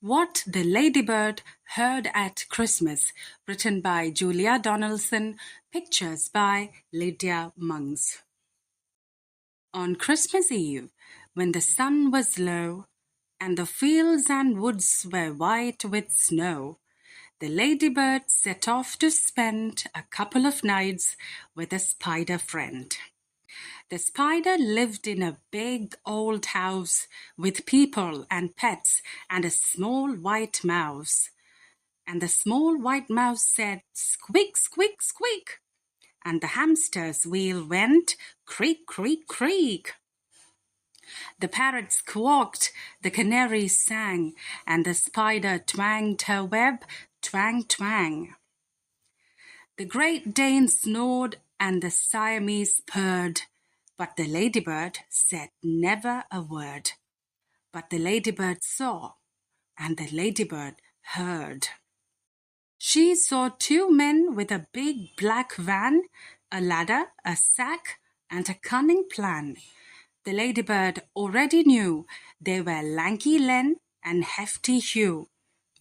What the Ladybird Heard at Christmas, written by Julia Donaldson, pictures by Lydia Mungs. On Christmas Eve, when the sun was low, and the fields and woods were white with snow, the Ladybird set off to spend a couple of nights with a spider friend. The spider lived in a big old house with people and pets and a small white mouse. And the small white mouse said, "Squeak, squeak, squeak." And the hamster's wheel went, "Creak, creak, creak." The parrot squawked, the canary sang, and the spider twanged her web, twang, twang. The Great Dane snored and the Siamese purred, but the Ladybird said never a word. But the Ladybird saw, and the Ladybird heard. She saw two men with a big black van, a ladder, a sack, and a cunning plan. The Ladybird already knew they were Lanky Len and Hefty Hugh.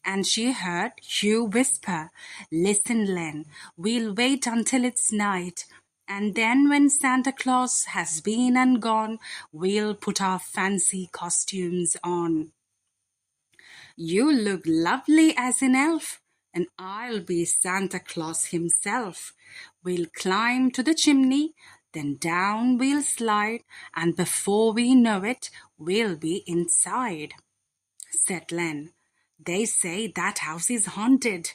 And she heard Hugh whisper, "Listen, Len, we'll wait until it's night. And then when Santa Claus has been and gone, we'll put our fancy costumes on. You look lovely as an elf, and I'll be Santa Claus himself. We'll climb to the chimney, then down we'll slide, and before we know it, we'll be inside," said Len. "They say that house is haunted,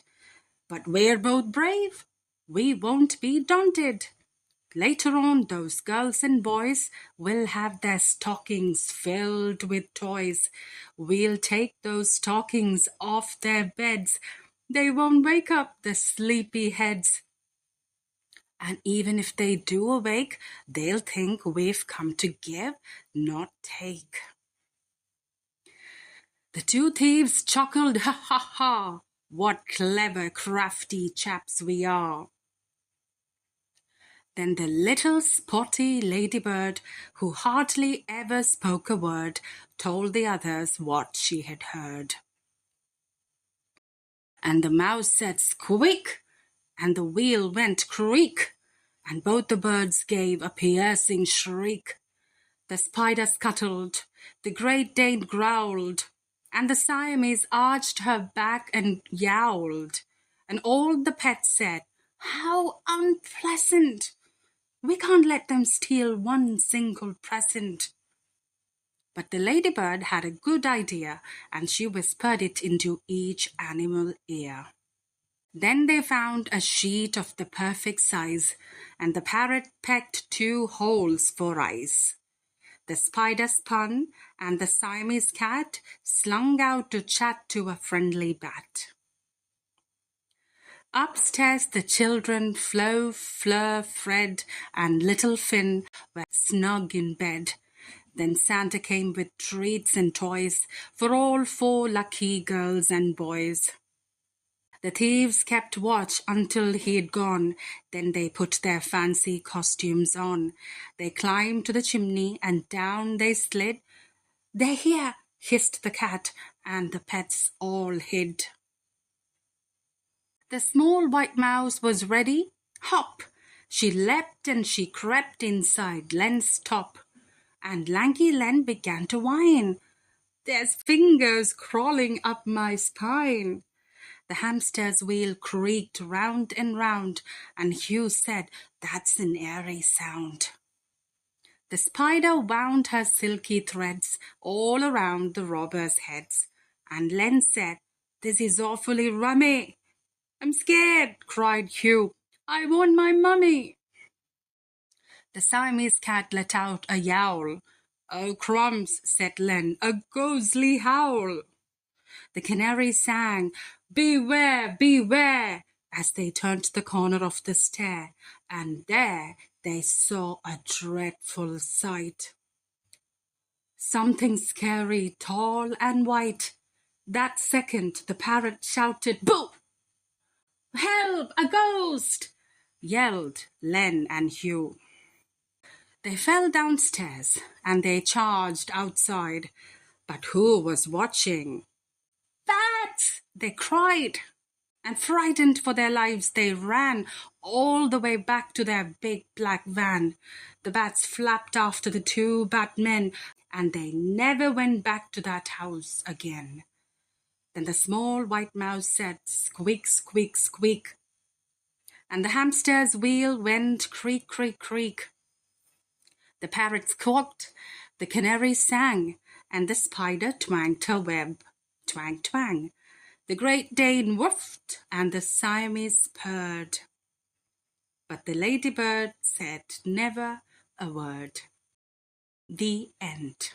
but we're both brave. We won't be daunted. Later on, those girls and boys will have their stockings filled with toys. We'll take those stockings off their beds. They won't wake up the sleepy heads. And even if they do awake, they'll think we've come to give, not take." The two thieves chuckled, "Ha, ha, ha! What clever, crafty chaps we are." Then the little spotty Ladybird, who hardly ever spoke a word, told the others what she had heard. And the mouse said, "Squeak!" and the wheel went creak, and both the birds gave a piercing shriek. The spider scuttled, the Great Dane growled, and the Siamese arched her back and yowled, and all the pets said, "How unpleasant! We can't let them steal one single present." But the Ladybird had a good idea, and she whispered it into each animal ear. Then they found a sheet of the perfect size, and the parrot pecked 2 holes for eyes. The spider spun, and the Siamese cat slung out to chat to a friendly bat. Upstairs the children, Flo, Fleur, Fred, and little Finn, were snug in bed. Then Santa came with treats and toys for all 4 lucky girls and boys. The thieves kept watch until he'd gone. Then they put their fancy costumes on. They climbed to the chimney and down they slid. "They're here," hissed the cat, and the pets all hid. The small white mouse was ready. Hop! She leapt and she crept inside Len's top. And Lanky Len began to whine, "There's fingers crawling up my spine." The hamster's wheel creaked round and round, and Hugh said, "That's an eerie sound." The spider wound her silky threads all around the robbers' heads, and Len said, "This is awfully rummy." "I'm scared," cried Hugh. "I want my mummy." The Siamese cat let out a yowl. "Oh, crumbs," said Len, "a ghostly howl." The canary sang, "Beware, beware," as they turned the corner of the stair, and there they saw a dreadful sight. Something scary, tall and white. That second the parrot shouted, "Boo!" "Help! A ghost!" yelled Len and Hugh. They fell downstairs and they charged outside. But who was watching? They cried, and frightened for their lives, they ran all the way back to their big black van. The bats flapped after the two batmen, and they never went back to that house again. Then the small white mouse said, "Squeak, squeak, squeak." And the hamster's wheel went creak, creak, creak. The parrot squawked, the canary sang, and the spider twanged her web. Twang, twang. The Great Dane woofed, and the Siamese purred. But the ladybird said never a word. The end.